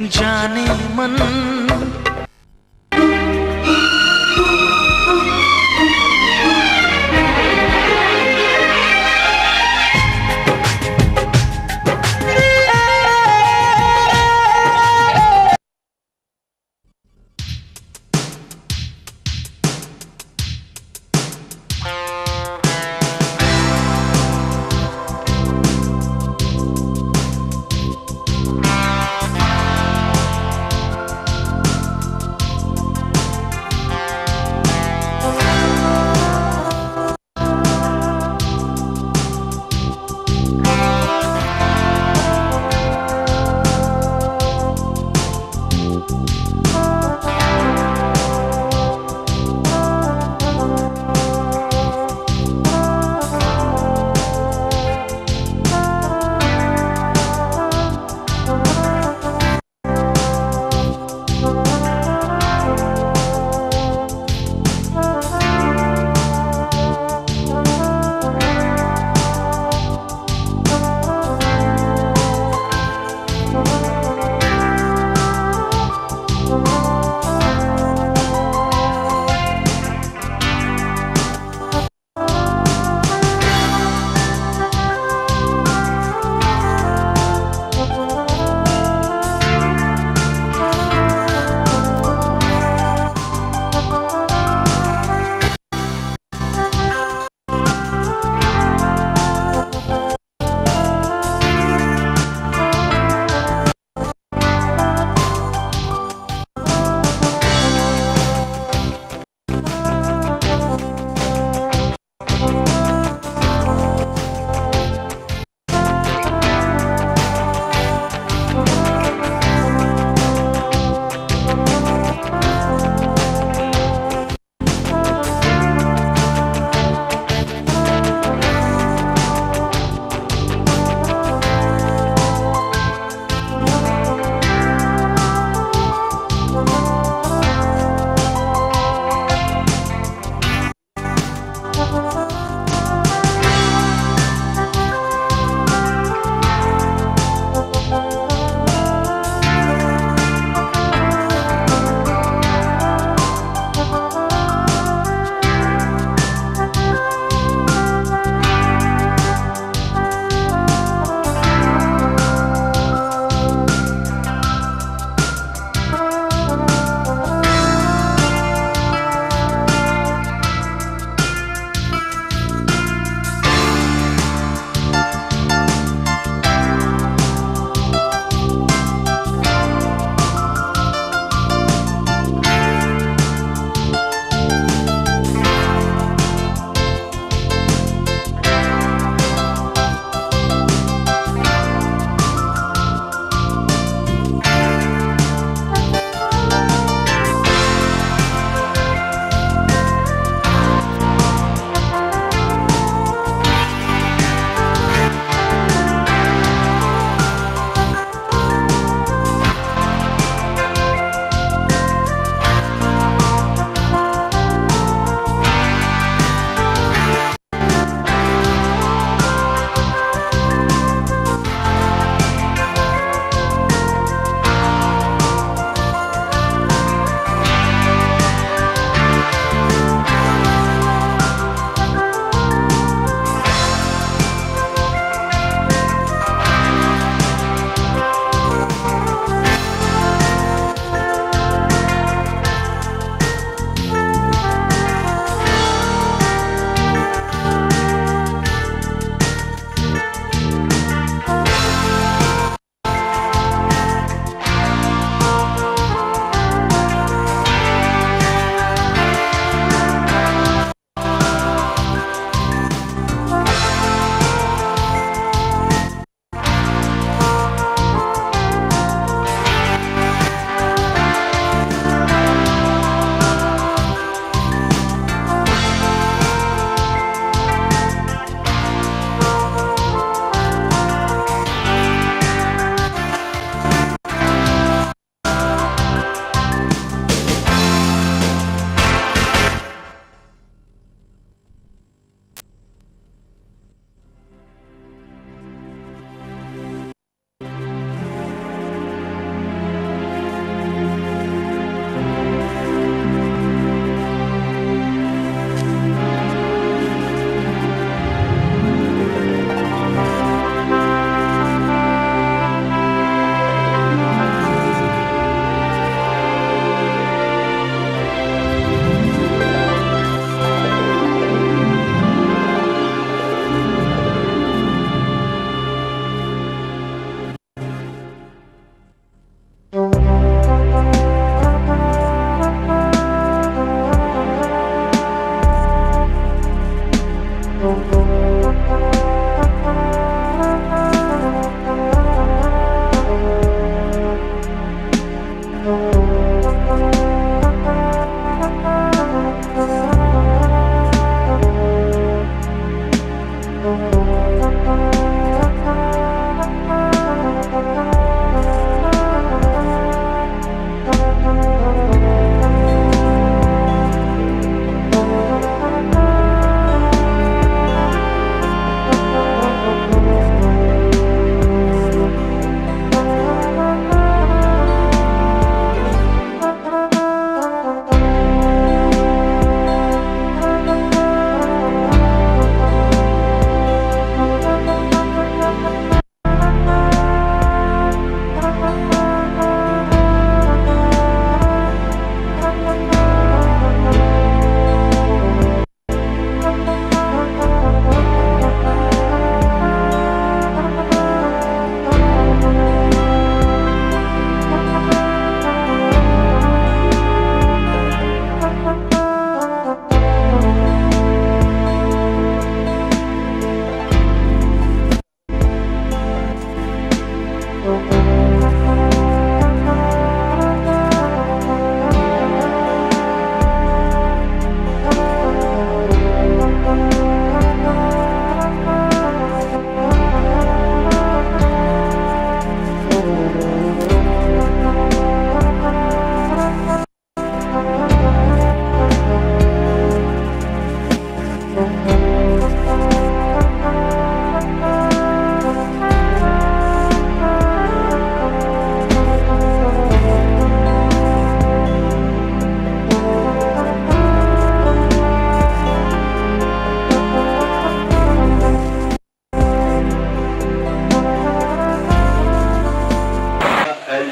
जाने मन।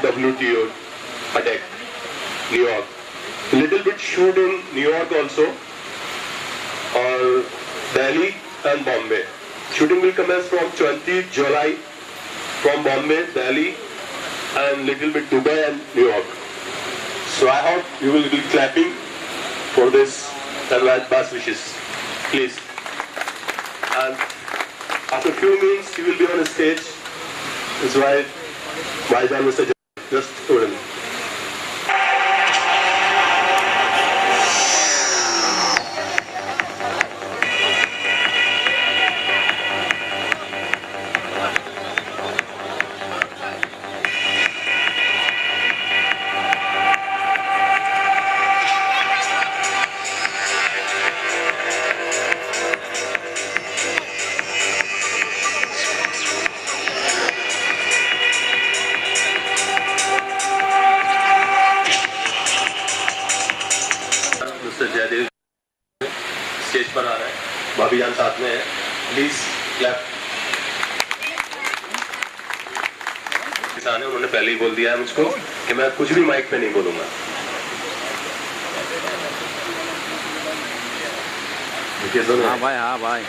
WTO attack, New York. A little bit shoot in New York also, or Delhi and Bombay. Shooting will commence from 20 July from Bombay, Delhi, and little bit Dubai and New York. So I hope you will be clapping for this advance best wishes, please. And after a few minutes, you will be on the stage. That's why Bhaijan Mr. Just told him. Jaidev stage पर आ रहे हैं, भाभी जान साथ में है, please clap. किसान है, उन्होंने पहले ही बोल दिया है मुझको कि मैं कुछ भी माइक पे नहीं बोलूंगा। हाँ भाई, हाँ भाई।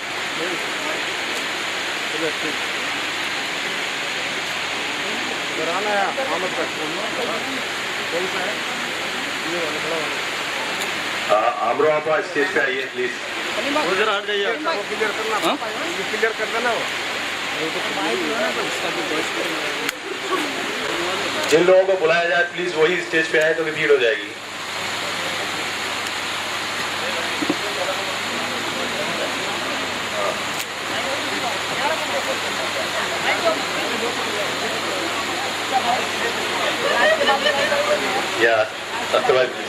आमरो आप स्टेज पे आइए प्लीज। उधर हट जाइए, क्लियर करना, क्लियर कर देना। जिन लोगों को बुलाया जाए प्लीज वही स्टेज पे आए, तो भीड़ हो जाएगी। या सत्यवाद प्लीज।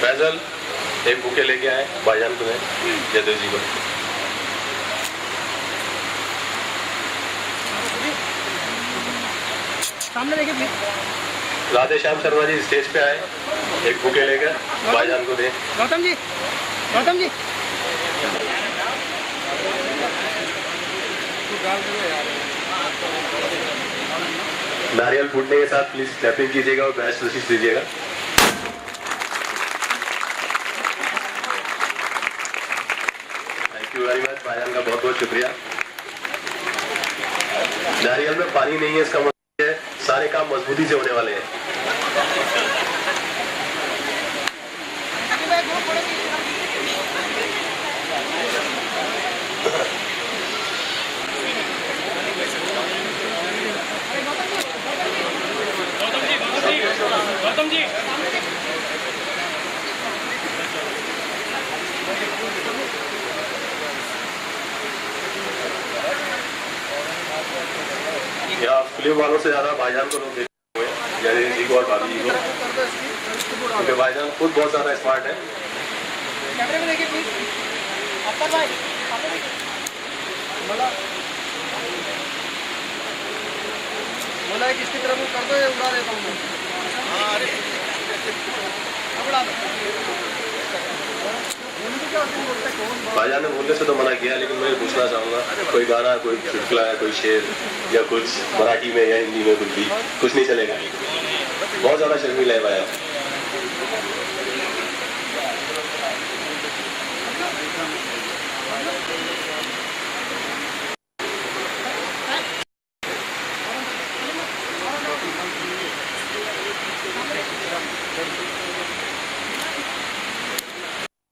फैजल एक बुके लेके आए भाईजान को, जयदेव जी को। सामने देखिए प्लीज। राधे श्याम शर्मा जी स्टेज पे आए, एक बुके लेकर भाईजान को दे। गौतम जी, गौतम जी। नारियल फूटने के साथ प्लीज क्लैपिंग कीजिएगा और बेस्ट विशेष दीजिएगा। थैंक यू वेरी मच, भाईजान का बहुत बहुत शुक्रिया। नारियल में पानी नहीं है, इसका मतलब है सारे काम मजबूती से होने वाले हैं। गौतम जी, यहाँ फिल्म वालों से ज्यादा भाईजान को लोग देखे हुए हैं, जयदेव जी को और भाभी जी को, क्योंकि भाईजान खुद बहुत ज्यादा स्मार्ट है। कैमरे में देखिए प्लीज। अपर भाई, बोला है किसकी तरफ कर दो, ये उड़ा देता हूँ मैं। भाईजान ने बोलने से तो मना किया, लेकिन मैं पूछना चाहूंगा कोई गाना, कोई चुटकुला है, कोई शेर या कुछ मराठी में या हिंदी में, कुछ नहीं चलेगा। बहुत ज्यादा शर्मीला है भाई।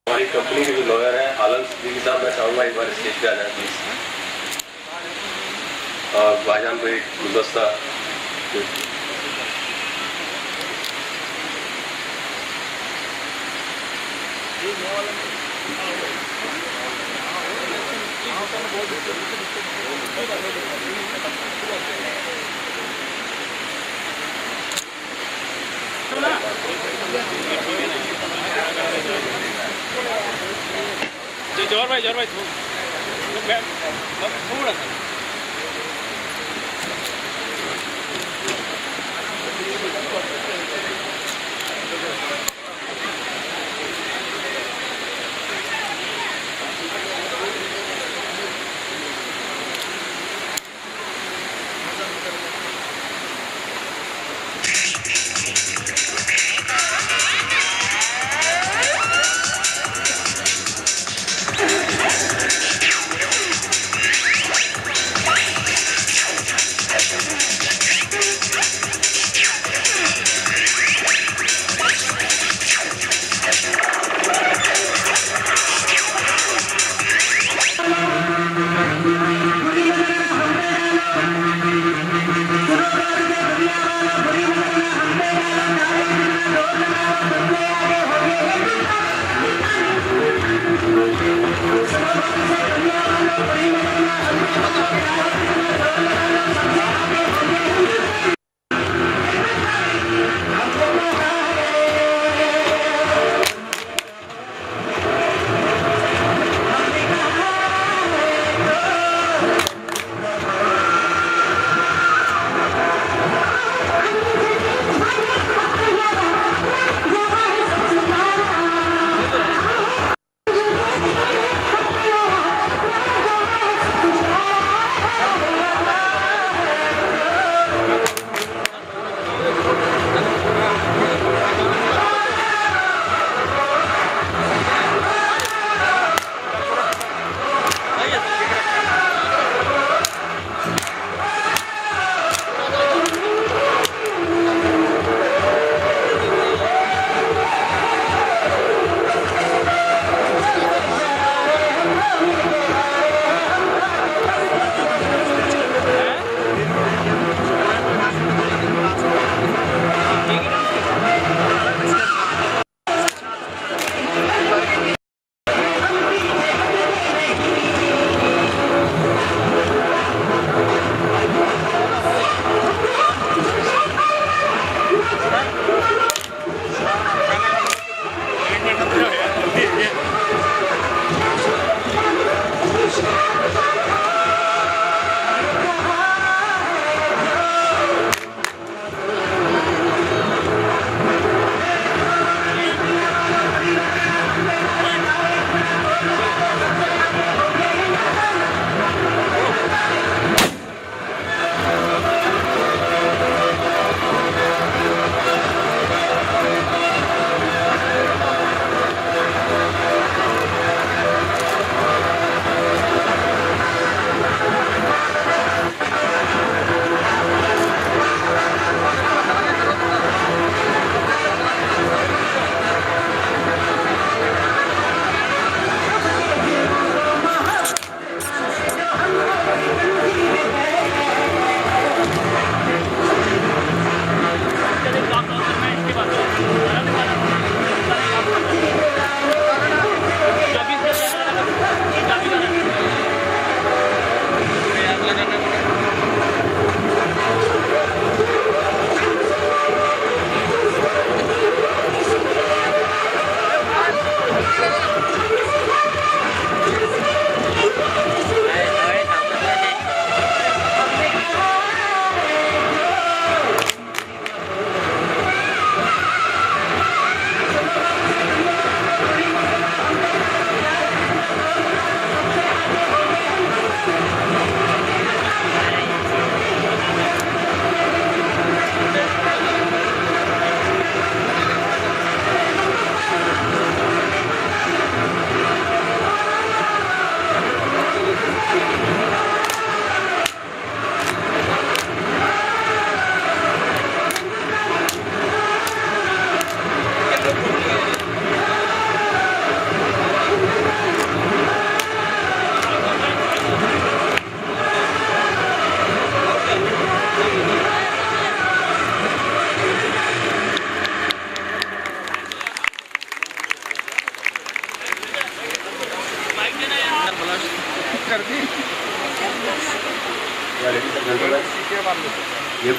हमारी कंपनी के जो लॉयर हैं आलम जी के साथ मैं चाहूंगा एक बार स्टेज पे आ जाए प्लीज, और भाईजान को एक गुलदस्ता। जोर भाई थोड़ा सा।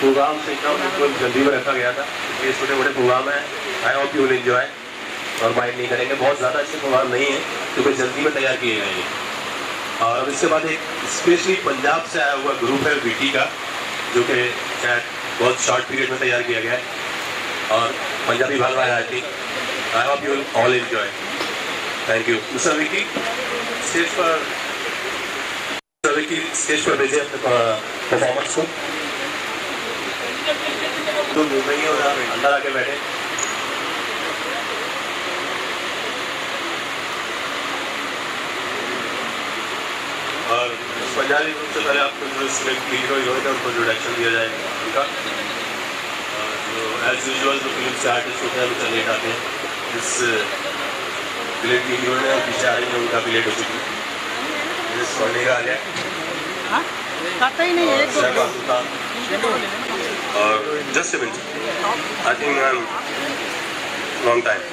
प्रोग्राम से बिल्कुल जल्दी में रखा गया था। ये छोटे मोटे प्रोग्राम है, I hope you will enjoy और माइंड नहीं करेंगे। बहुत ज़्यादा अच्छे प्रोग्राम नहीं है क्योंकि जल्दी में तैयार किए गए हैं। और अब इसके बाद एक स्पेशली पंजाब से आया हुआ ग्रुप है बीटी का, जो कि शायद बहुत शॉर्ट पीरियड में तैयार किया गया है और पंजाबी भाग रहा है। I think I hope you all enjoy. Thank you. Mister Vicky stage पर भेजिए अपने परफॉर्मेंस को। तो मुंबई ही होगा, अंदर आके बैठे। और पंजाबी ग्रुप से पहले आपको जो इसमें हीरो हीरोइन है उनको इंट्रोडक्शन दिया जाएगा उनका। जो एज यूजुअल जो फिल्म से आर्टिस्ट होते हैं उनका लेट आते हैं। इस लेट की हीरोइन है पीछे आ रही है, उनका भी लेट हो चुकी है। सोने का आ गया खाता ही नहीं है, एक दो और just a minute. I think long time.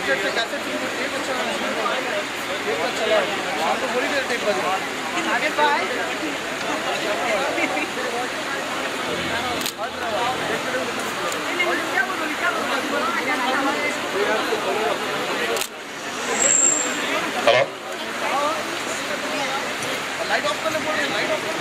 Set से कैसे एक अच्छा लगा शाम को बोली देर टेप बज आगे बाय हेलो, लाइट ऑफ करने बोलिए लाइट ऑफ करना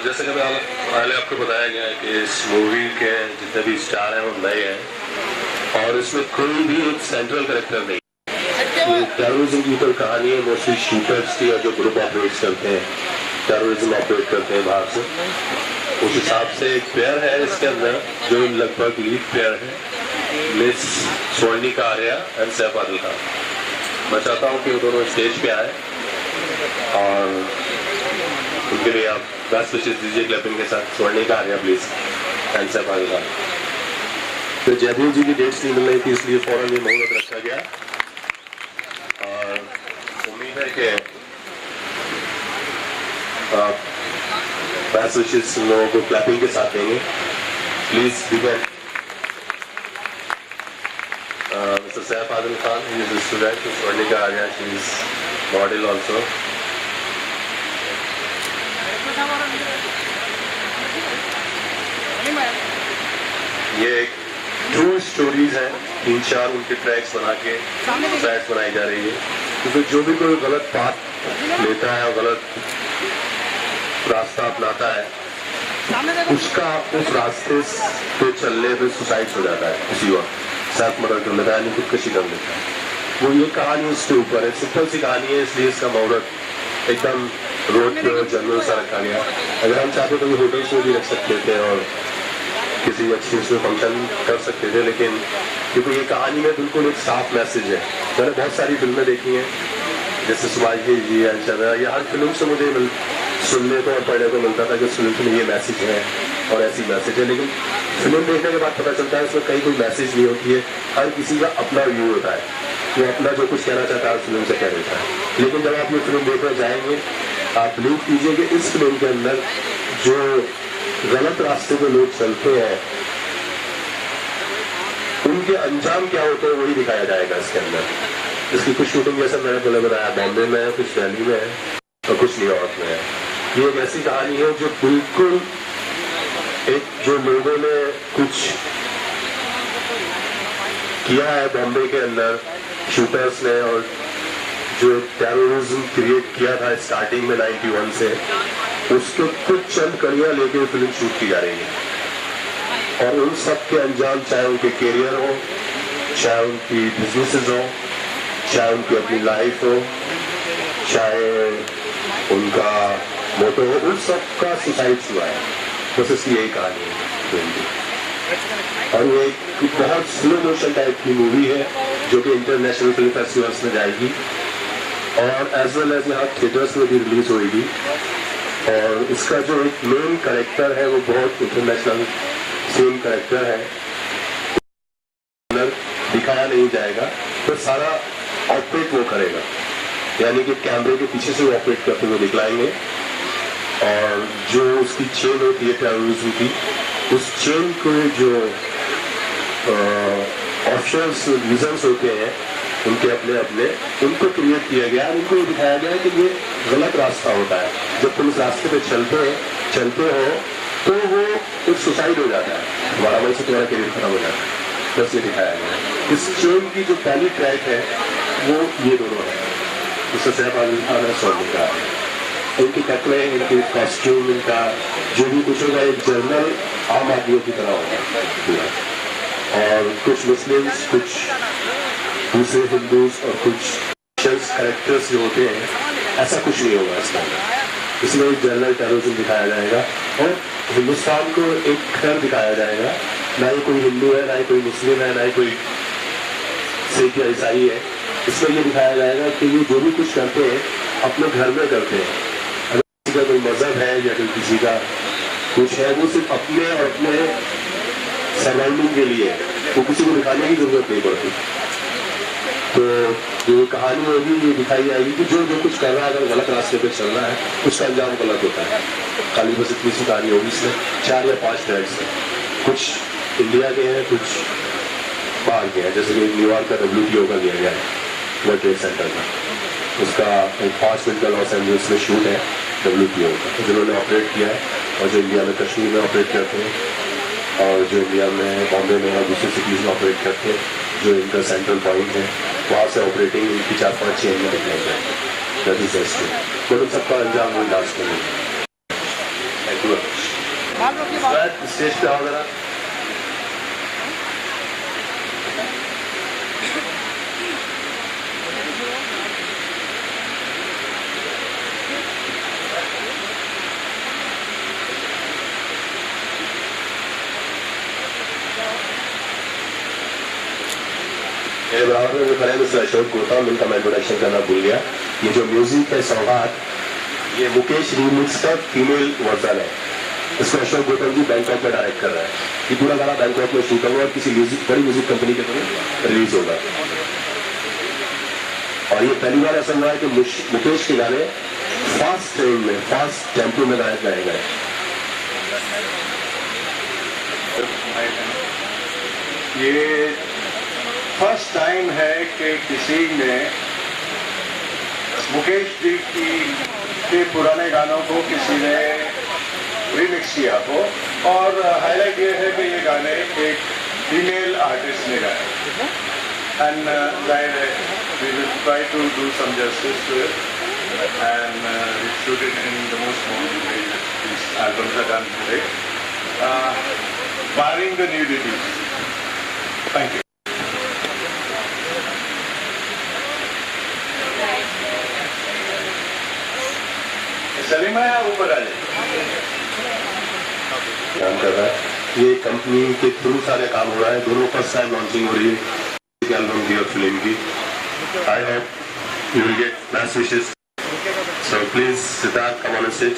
जैसे कि पहले आपको बताया गया है कि इस मूवी के जितने भी स्टार हैं वो नए हैं और इसमें कोई भी एक सेंट्रल कैरेक्टर नहीं। ये टेररिज्म की ऊपर कहानी है, मोस्टली शूटर्स की और जो ग्रुप ऑपरेट करते हैं, टेररिज्म ऑपरेट करते हैं बाहर से, उस हिसाब से एक पेयर है इसके अंदर जो लगभग लीड पेयर है, मिस स्वर्णिका आर्या एंड सैफ आदिल खान। मैं चाहता हूँ कि वो दोनों स्टेज पे आए और उनके लिए आप बेस्ट विशेष दीजिए क्लैपिंग के साथ। Swarnika Arya please and Saif Adil Khan. तो जयदेव जी की डेट्स नहीं मिल रही थी इसलिए फौरन ये मुहूर्त रखा गया और उम्मीद है कि बेस्ट विशेष लोगों को क्लैपिंग के साथ देंगे। Please begin Mr. Saif Adil Khan, he is a student. Swarnika Arya, she is model also. ये एक ट्रू स्टोरीज है, 3-4 उनके ट्रैक्स बना के ट्रैक्स बनाई जा रही है क्योंकि जो भी कोई गलत पाथ लेता है और गलत रास्ता अपनाता है उसका उस रास्ते पे चलने पे सुसाइड हो जाता है, किसी और सेल्फ मर्डर कर लेता है, यानी खुदकुशी कर लेता है। वो ये कहानी उसके ऊपर है, सिंपल सी कहानी है, इसलिए इसका मुहूर्त एकदम रोड पे जनरल सा रखा गया। अगर हम चाहते तो होटल्स में भी रख सकते थे और किसी अच्छी उसमें फंक्शन कर सकते थे, लेकिन क्योंकि ये कहानी में बिल्कुल एक साफ मैसेज है। मैंने बहुत सारी फिल्में देखी हैं जैसे सुभाष जी चंद्रा, या हर फिल्म से मुझे सुनने को और पढ़ने को मिलता था कि उस फिल्म में ये मैसेज है और ऐसी मैसेज है, लेकिन फिल्म देखने के बाद पता चलता है उसमें कहीं कोई मैसेज नहीं होती है। हर किसी का अपना व्यू होता है, वो अपना जो कुछ कहना चाहता है फिल्म से कह देता है। लेकिन जब आप ये फिल्म देखने जाएंगे आप बिलीव कीजिए कि इस फिल्म के अंदर जो गलत रास्ते पे लोग चलते हैं उनके अंजाम क्या होते हैं वही दिखाया जाएगा इसके अंदर। इसकी कुछ शूटिंग जैसे मैंने पहले बताया बॉम्बे में है, कुछ दिल्ली में है और कुछ न्यूयॉर्क में है। ये एक ऐसी कहानी है जो बिल्कुल एक जो लोगों ने कुछ किया है बॉम्बे के अंदर शूटर्स ने और जो टेररिज्म क्रिएट किया था स्टार्टिंग में 91 से, उसके कुछ चंद कड़ियां लेके फिल्म शूट की जा रही है और उन सब के अंजाम चाहे उनके कैरियर हो, चाहे उनकी बिजनेसेस हो, चाहे उनकी अपनी लाइफ हो, चाहे उनका मोटो हो, उन सब का सुसाइड हुआ है। बस इसकी यही कहानी है और ये एक बहुत स्लो मोशन टाइप की मूवी है जो कि इंटरनेशनल फिल्म फेस्टिवल्स में जाएगी और एज वेल एज यहाँ थिएटर्स में भी रिलीज होगी। और इसका जो एक मेन कैरेक्टर है वो बहुत इंटरनेशनल सेम कैरेक्टर है, दिखाया नहीं जाएगा तो सारा ऑपरेट वो करेगा, यानी कि कैमरे के पीछे से वो ऑपरेट करते हुए दिखलाएंगे और जो उसकी चेन होती है टेररिज्म की, उस चेन को जो ऑप्शंस रीजंस होते हैं उनके अपने अपने उनको क्रिएट किया गया, उनको ये दिखाया गया कि ये गलत रास्ता होता है। जब तुम इस रास्ते पे चलते हो तो वो एक सुसाइड हो जाता है, तुम्हारा मन से तुम्हारा करियर खत्म हो जाता है। बस ये दिखाया गया। इस चेन की जो पहली ट्रैक है वो ये दोनों है, उससे सैफ आदिल खान और स्वर्णिका। इनकी कपड़े, इनके कॉस्ट्यूम, इनका जो भी कुछ होगा एक जर्नल आम आदमियों की तरह होगा और कुछ मुस्लिम्स, कुछ दूसरे हिंदूज और कुछ कैरेक्टर्स जो होते हैं, ऐसा कुछ नहीं होगा इसके अंदर। इसमें एक जनरल टेररिज्म दिखाया जाएगा और हिंदुस्तान को एक घर दिखाया जाएगा। ना ही कोई हिंदू है, ना ही कोई मुस्लिम है, ना ही कोई सिख या ईसाई है। इसमें ये दिखाया जाएगा कि ये जो भी कुछ करते हैं अपने घर में करते हैं। अगर किसी का कोई मजहब है या कोई किसी का कुछ है, वो सिर्फ अपने और अपने सराउंडिंग के लिए, वो किसी को दिखाने की जरूरत नहीं पड़ती। तो जो कहानी होगी ये दिखाई जाएगी कि जो जो कुछ कर रहा है, अगर गलत रास्ते पे चल रहा है उसका अंजाम गलत होता है। खाली बस इतनी सी कहानी होगी। इसमें 4 या 5 ट्रैक्स हैं, कुछ इंडिया के हैं, कुछ बाहर के हैं। जैसे कि न्यूयॉर्क का WTO का लिया गया है, वर्ल्ड ट्रेड सेंटर का, उसका एक 5 मिनट का लॉस एंजल्स में शूट है WTO का, जिन्होंने ऑपरेट किया है। और जो इंडिया में कश्मीर में ऑपरेट करते हैं, और जो इंडिया में बॉम्बे में और दूसरी सिटीज़ में ऑपरेट करते हैं, जो इनका सेंट्रल पॉइंट है, वहाँ से ऑपरेटिंग इनकी 4-5 चेन में दिखाई जाए। That is history. तो उन सबका अंजाम वही लास्ट में। Thank you. स्टेज पे आओ जरा। मेरे बराबर में जो खड़े हैं मिस्टर अशोक गौतम, इनका मैं इंट्रोडक्शन करना भूल गया। ये जो म्यूजिक है सौगात, ये मुकेश रीमिक्स का फीमेल वर्जन है। इसको अशोक गौतम जी बैंकॉक में डायरेक्ट कर रहा है। ये पूरा गाना बैंकॉक में शूट होगा और किसी बड़ी म्यूजिक कंपनी के थ्रू रिलीज होगा। और ये पहली बार ऐसा हुआ है कि मुकेश के गाने फास्ट ट्रेन में, फास्ट टेम्पो में गाए गए। ये फर्स्ट टाइम है कि किसी ने मुकेश जी के पुराने गानों को किसी ने रिमिक्स किया हो। और हाईलाइट ये है कि ये गाने एक फीमेल आर्टिस्ट ने गाए। And we will try to do some justice to it, and we shoot it in the most modern way that these albums are done today, barring the nudities. Thank you. Salima है ऊपर आ जाए। काम कर रहा है ये कंपनी के through सारे काम हो रहा है। दोनों फर्स्ट टाइम लॉन्चिंग हो रही है एल्बम की और फिल्म की। I hope you will get best wishes. So please Siddharth come on stage.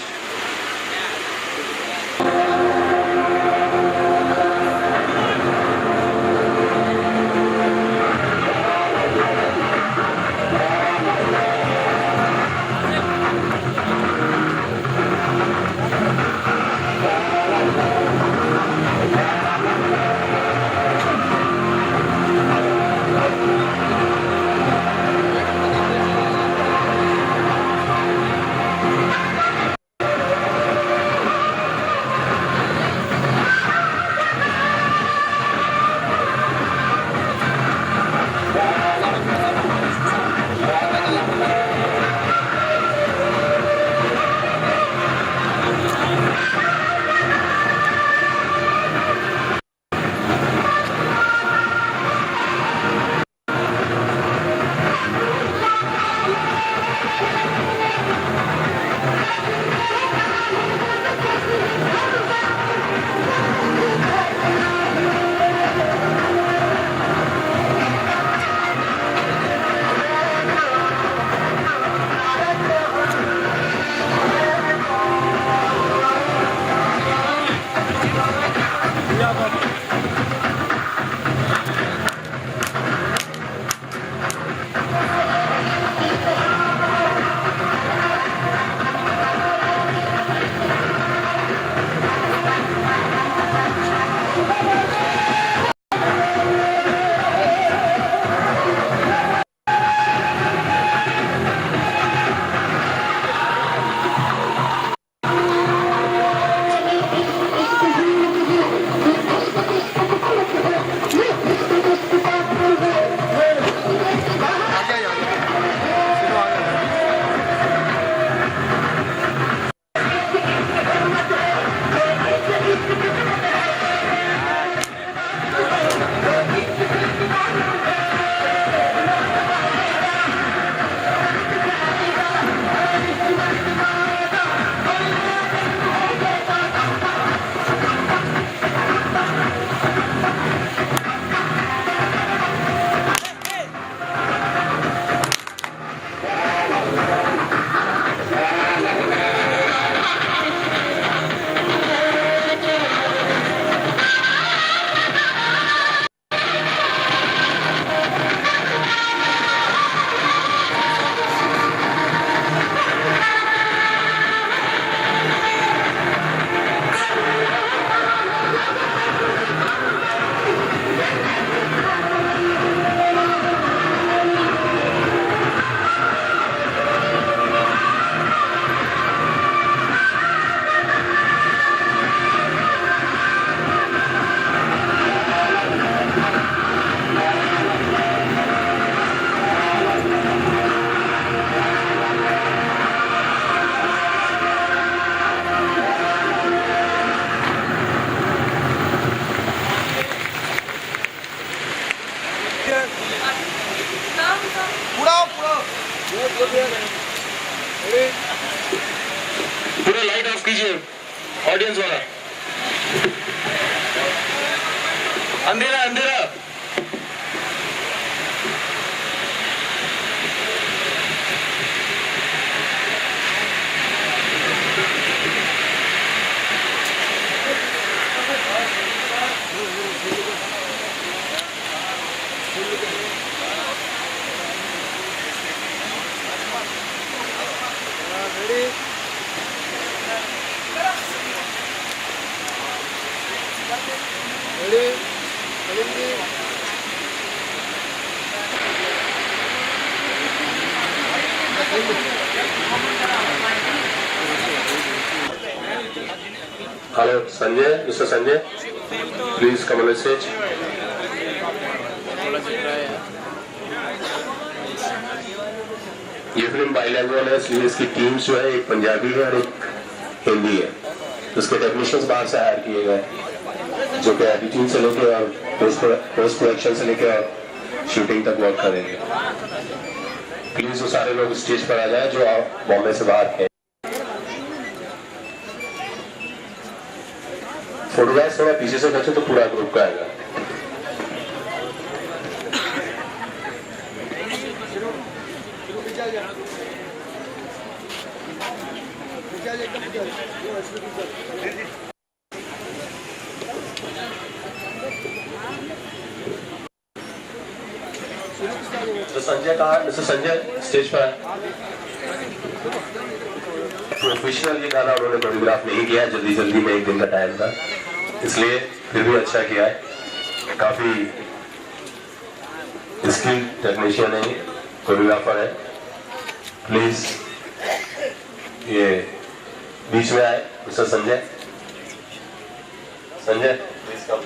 अंधेरा अंधेरा Hello, Sanjay, Mr. Sanjay, please come on the stage. ये फिल्म बाइलैंग्वेज है, इसलिए इसकी टीम्स जो है एक पंजाबी है और एक हिंदी है। उसके टेक्नीशियंस बाहर से हायर किए गए जो कि एडिटिंग से लेके और पोस्ट प्रोडक्शन से लेके और शूटिंग तक वर्क करेंगे। प्लीज वो सारे लोग स्टेज पर आ जाए जो बॉम्बे से बाहर हैं। फोटोग्राफ थोड़ा पीछे से खींचे तो पूरा ग्रुप का आएगा। संजय कहा, मिस्टर संजय स्टेज पर प्रोफेशनल ये गाना उन्होंने कोरियोग्राफ नहीं किया, जल्दी जल्दी में एक दिन का टाइम था, इसलिए फिर भी अच्छा किया है। काफी स्किल टेक्नीशियन है, कोरियोग्राफर है। प्लीज ये बीच में आए mister Sanjay. Sanjay please come.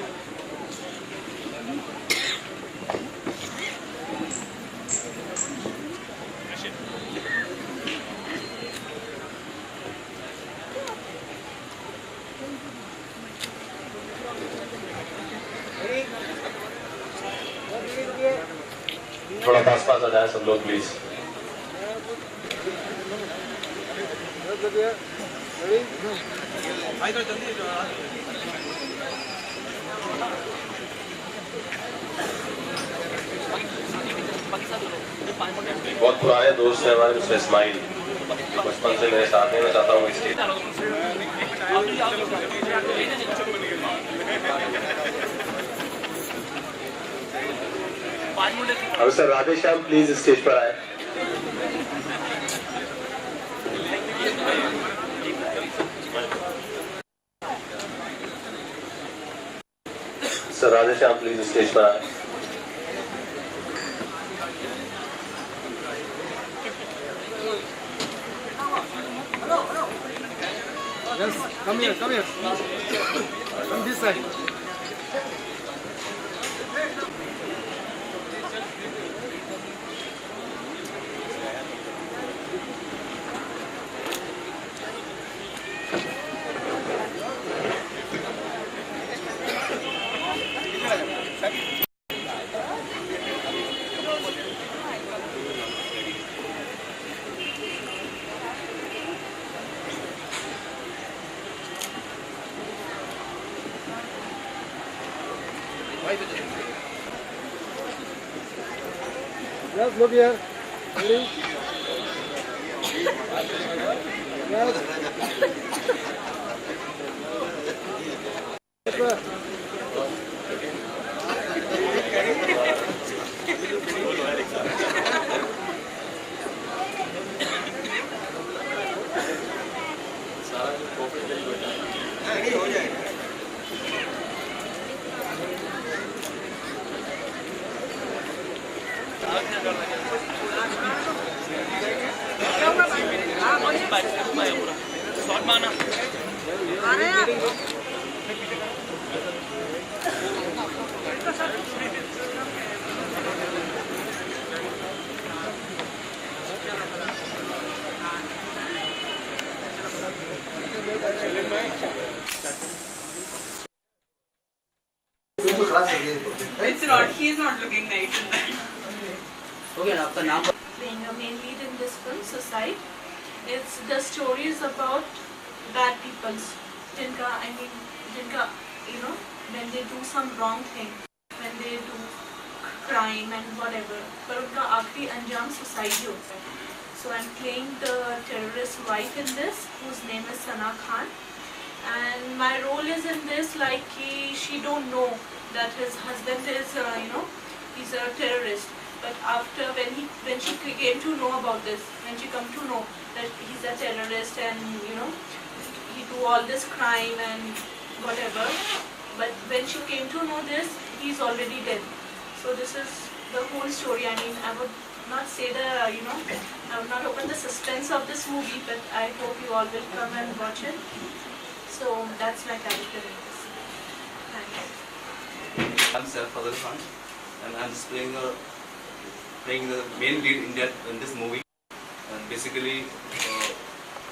थोड़ा पास पास आ जाए सब लोग प्लीज। बहुत पुराने दोस्त हैं हमारे, मिस्टर इस्माइल, बचपन से मेरे साथ हैं। मैं चाहता हूँ स्टेज अब sir Radhe Shyam please stage पर आए। Sir Radhe Shyam please stage पर आए। Yes, come here, come here. Come this side. Yes, look here. Ready? Yes. It's not. He's not looking nice in that. Okay, now आपका नाम Being a main lead in this film, Suicide, it's the stories about bad people, जिनका, you know, when they do some wrong thing. they do crime and whatever, पर उनका आखिरी अंजाम suicide ही होता है. So I'm playing the terrorist wife in this, whose name is Sana Khan, and my role is in this like she don't know that his husband is he's a terrorist. But after when she came to know about this, when she come to know that he's a terrorist and he do all this crime and whatever, but when she came to know this, he's already dead. So this is the whole story. I mean, I would not say I would not open the suspense of this movie, but I hope you all will come and watch it. So that's my character in this. Thanks. I'm Saif Fazal Khan, and I'm just playing the main lead in this movie. And basically,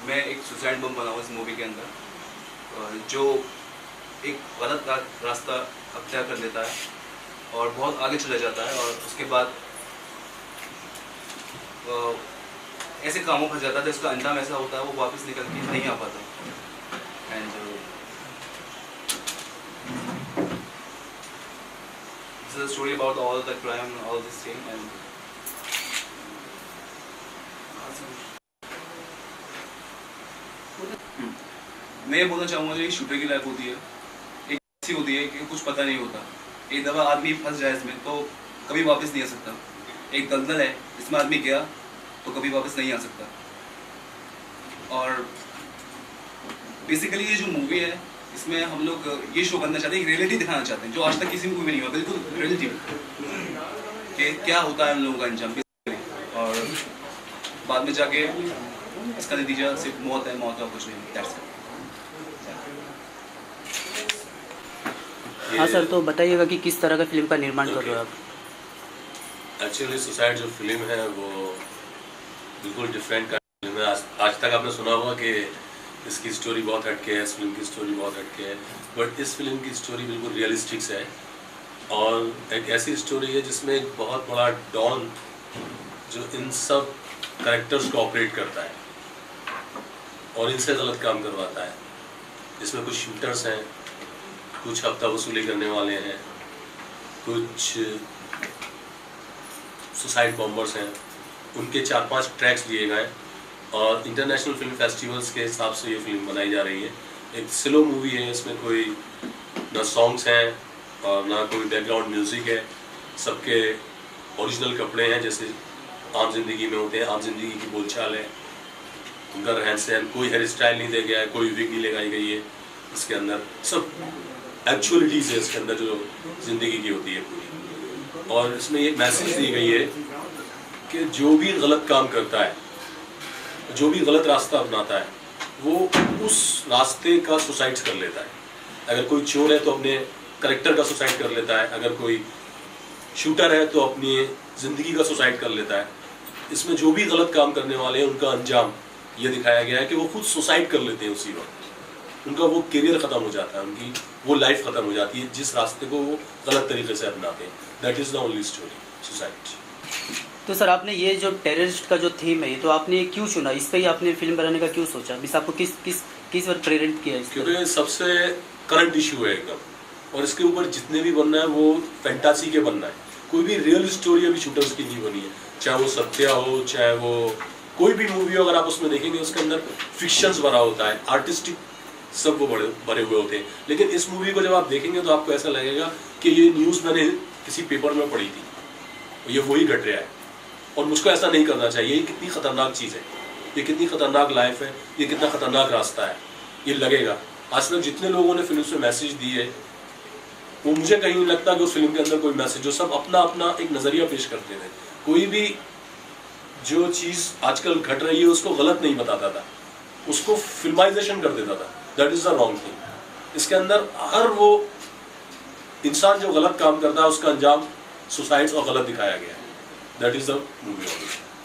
मैं एक suicide बम बना हूँ इस movie के अंदर, जो एक गलत रास्ता अख्तियार कर लेता है और बहुत आगे चला जाता है, और उसके बाद ऐसे कामों फंस जाता है तो इसका अंजाम ऐसा होता है वो वापस निकल के नहीं आ पाता. And this is a story about all the crime and all this thing. And मैं ये बोलना चाहूँगा जो शूटर की लाइफ होती है एक ऐसी होती है कि कुछ पता नहीं होता. एक दफ़ा आदमी फंस जाए इसमें तो कभी वापस नहीं आ सकता. एक दलदल है, इसमें आदमी गया तो कभी वापस नहीं आ सकता. और बेसिकली ये जो मूवी है इसमें हम लोग ये शो करना चाहते हैं, एक रियलिटी दिखाना चाहते हैं जो आज तक किसी मूवी में नहीं हुआ, बिल्कुल रियलिटी कि क्या होता है हम लोगों का अंजाम, और बाद में जाके इसका नतीजा सिर्फ मौत है, मौत और कुछ नहीं. हाँ सर, तो बताइएगा कि किस तरह का फिल्म का निर्माण कर रहे हो आप? एक्चुअली सुसाइड जो फिल्म है वो बिल्कुल डिफरेंट का फिल्म है. आज तक आपने सुना होगा कि इसकी स्टोरी बहुत हटके है, इस फिल्म की स्टोरी बहुत हटके है, बट इस फिल्म की स्टोरी बिल्कुल रियलिस्टिक है और एक ऐसी स्टोरी है जिसमें एक बहुत बड़ा डॉन जो इन सब कैरेक्टर्स को ऑपरेट करता है और इनसे गलत काम करवाता है. इसमें कुछ शूटर्स हैं, कुछ हफ्ता वसूली करने वाले हैं, कुछ सुसाइड बॉम्बर्स हैं. उनके 4-5 ट्रैक्स दिए गए और इंटरनेशनल फिल्म फेस्टिवल्स के हिसाब से ये फिल्म बनाई जा रही है. एक स्लो मूवी है, इसमें कोई ना सॉन्ग्स हैं और ना कोई बैकग्राउंड म्यूज़िक है. सबके ओरिजिनल कपड़े हैं जैसे आम जिंदगी में होते हैं, आम जिंदगी की बोलचाल है, उनका रहन सहन, कोई हेयर स्टाइल नहीं दे गया है, कोई विग नहीं लगाई गई है. इसके अंदर सब एक्चुअलिटीज़ है इसके अंदर जो ज़िंदगी की होती है पूरी. और इसमें एक मैसेज दी गई है कि जो भी गलत काम करता है, जो भी गलत रास्ता अपनाता है, वो उस रास्ते का सुसाइड कर लेता है. अगर कोई चोर है तो अपने करेक्टर का सुसाइड कर लेता है, अगर कोई शूटर है तो अपनी ज़िंदगी का सुसाइड कर लेता है. इसमें जो भी गलत काम करने वाले हैं उनका अंजाम ये दिखाया गया है कि वो खुद सुसाइड कर लेते हैं उसी वक्त. उनका वो करियर ख़त्म हो जाता है, उनकी वो लाइफ ख़त्म हो जाती है जिस रास्ते को वो गलत तरीके से अपनाते हैं. That is the only story, suicide. तो सर, आपने ये जो टेररिस्ट का जो थीम है, तो आपने क्यों चुना, इस पर ही आपने फिल्म बनाने का क्यों सोचा? मिस आपको किस बार प्रेरित किया? क्योंकि सबसे करंट इशू है एकदम, और इसके ऊपर जितने भी बनना है वो फैंटासी के बनना है. कोई भी रियल स्टोरी अभी शूटर्स की नहीं बनी है, चाहे वो सत्या हो, चाहे वो कोई भी मूवी हो. अगर आप उसमें देखेंगे उसके अंदर फिक्शंस भरा होता है, आर्टिस्टिक सब वो भरे हुए होते हैं. लेकिन इस मूवी को जब आप देखेंगे तो आपको ऐसा लगेगा कि ये न्यूज़ मैंने किसी पेपर में पढ़ी थी, ये वही घट रहा है. और मुझको ऐसा नहीं करना चाहिए. ये कितनी ख़तरनाक चीज़ है, ये कितनी ख़तरनाक लाइफ है, ये कितना ख़तरनाक रास्ता है. ये लगेगा आज तक जितने लोगों ने फिल्म में मैसेज दिए वो मुझे कहीं नहीं लगता कि उस फिल्म के अंदर कोई मैसेज, जो सब अपना अपना एक नज़रिया पेश करते थे. कोई भी जो चीज़ आजकल घट रही है उसको गलत नहीं बताता था, उसको फिल्माइजेशन कर देता था. That is the wrong thing. इसके अंदर हर वो इंसान जो गलत काम करता है उसका अंजाम सुसाइड्स और गलत दिखाया गया है. That is the movie.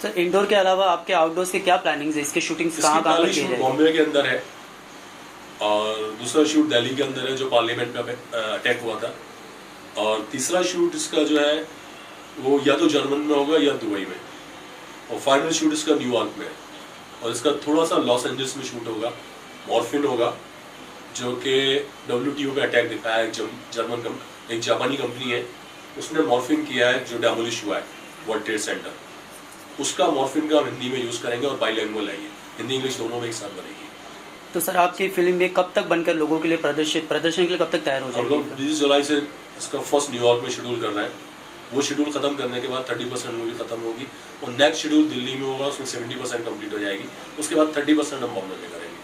Sir, indoor के अलावा आपके आउटडोर के क्या प्लानिंग्स है? इसके शूटिंग कहाँ पर की जाएगी? बॉम्बे के अंदर है और दूसरा शूट दिल्ली के अंदर है जो पार्लियामेंट पे अटैक हुआ था, और तीसरा शूट इसका जो है वो या तो जर्मन में होगा या दुबई में, और फाइनल शूट इसका न्यूयॉर्क में है. और इसका थोड़ा सा लॉस एंजल्स में शूट होगा. मॉर्फिन होगा जो कि WTO पे अटैक दिखाया है. एक जापानी कंपनी है उसने मॉर्फिंग किया है जो डेमोलिश हुआ है वर्ल्ड ट्रेड सेंटर, उसका मॉर्फिन का हम हिंदी में यूज़ करेंगे और बाइलिंगुअल है ये, हिंदी इंग्लिश दोनों में एक साथ बनेगी। तो सर आपकी फिल्म में कब तक बनकर लोगों के लिए प्रदर्शन के लिए कब तक तैयार हो हम लोग जाएगी? 20 जुलाई से इसका फर्स्ट न्यूयॉर्क में शेड्यूल कर रहे हैं। वो शेड्यूल खत्म करने के बाद 30% मूवी खत्म होगी और नेक्स्ट शेड्यूल दिल्ली में होगा, उसमें 70% कंप्लीट हो जाएगी। उसके बाद 30% हम बॉम्बे में करेंगे।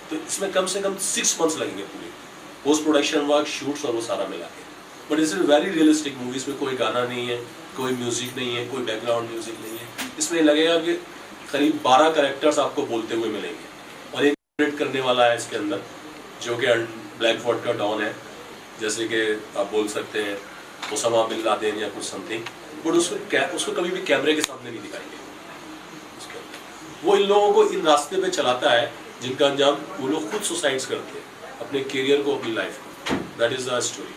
तो इसमें कम से कम 6 मंथ्स लगेंगे पूरे पोस्ट प्रोडक्शन वर्क, शूट्स और वो सारा मिला के। But it's very realistic movie. इसमें कोई गाना नहीं है, कोई म्यूजिक नहीं है, कोई बैकग्राउंड म्यूजिक नहीं है। इसमें लगेगा कि करीब 12 कैरेक्टर्स आपको बोलते हुए मिलेंगे और एक करने वाला है इसके अंदर जो कि ब्लैकफोर्ड का डॉन है, जैसे कि आप बोल सकते हैं ओसामा बिन लादेन या कुछ समथिंग। बट उसको कभी भी कैमरे के सामने नहीं दिखाएंगे। वो इन लोगों को इन रास्ते पे चलाता है जिनका अंजाम वो लोग खुद सुसाइड्स करते हैं अपने करियर को, अपनी लाइफ को। That is the story.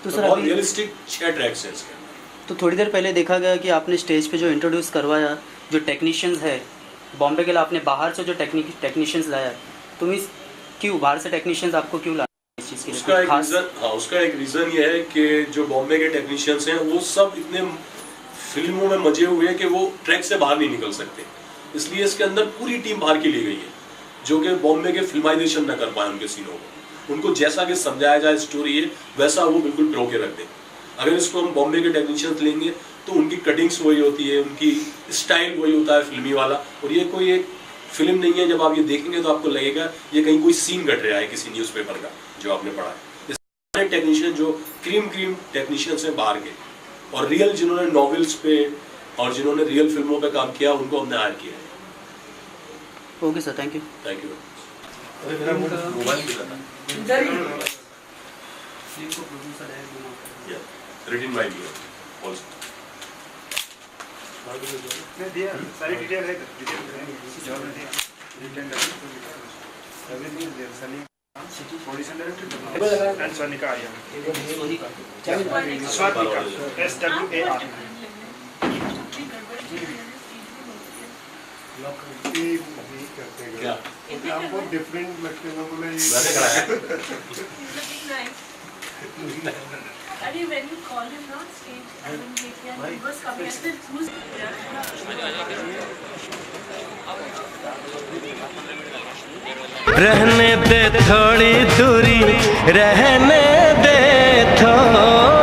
तो सर बहुत अभी रियलिस्टिक 6 ट्रैक्स हैं इसके अंदर। तो थोड़ी देर पहले देखा गया कि आपने स्टेज पे जो इंट्रोड्यूस करवाया जो टेक्नीशियंस है बॉम्बे के लिए, आपने बाहर से जो टेक्नीशियंस लाया, तो मीन्स क्यों बाहर से टेक्नीशियंस आपको क्यों लाया इस चीज़ के लिए? उसका एक रीज़न ये है कि जो बॉम्बे के टेक्नीशियंस हैं वो सब इतने फिल्मों में मजे हुए हैं कि वो ट्रैक से बाहर नहीं निकल सकते। इसलिए इसके अंदर पूरी टीम बाहर की ली गई है जो कि बॉम्बे के फिल्माइजेशन न कर पाए उनके सीनों को। उनको जैसा कि समझाया जाए स्टोरी है वैसा वो बिल्कुल प्रो के रख दें। अगर इसको हम बॉम्बे के टेक्नीशियंस लेंगे तो उनकी कटिंग्स वही होती है, उनकी स्टाइल वही होता है फिल्मी वाला, और ये कोई एक फिल्म नहीं है। जब आप ये देखेंगे तो आपको लगेगा ये कहीं कोई सीन घट रहा है किसी न्यूज़पेपर का जो आपने पढ़ा है। इस टेक्नीशियन जो क्रीम टेक्नीशियंस हैं बाहर के और रियल जिन्होंने नॉवेल्स पे और जिन्होंने रियल फिल्मों पे काम किया उनको हमने हायर किया है। Okay sir, thank you. Thank you. Written by me also. सारी डिटेल है, audition director and Sonika Arya, Swatika SWAR। क्या हमको डिफरेंट लगते हैं, बोले मैंने कराया When you call him on stage, he was coming at the who's रहने दे थोड़ी दूरी, रहने दे थोड़ी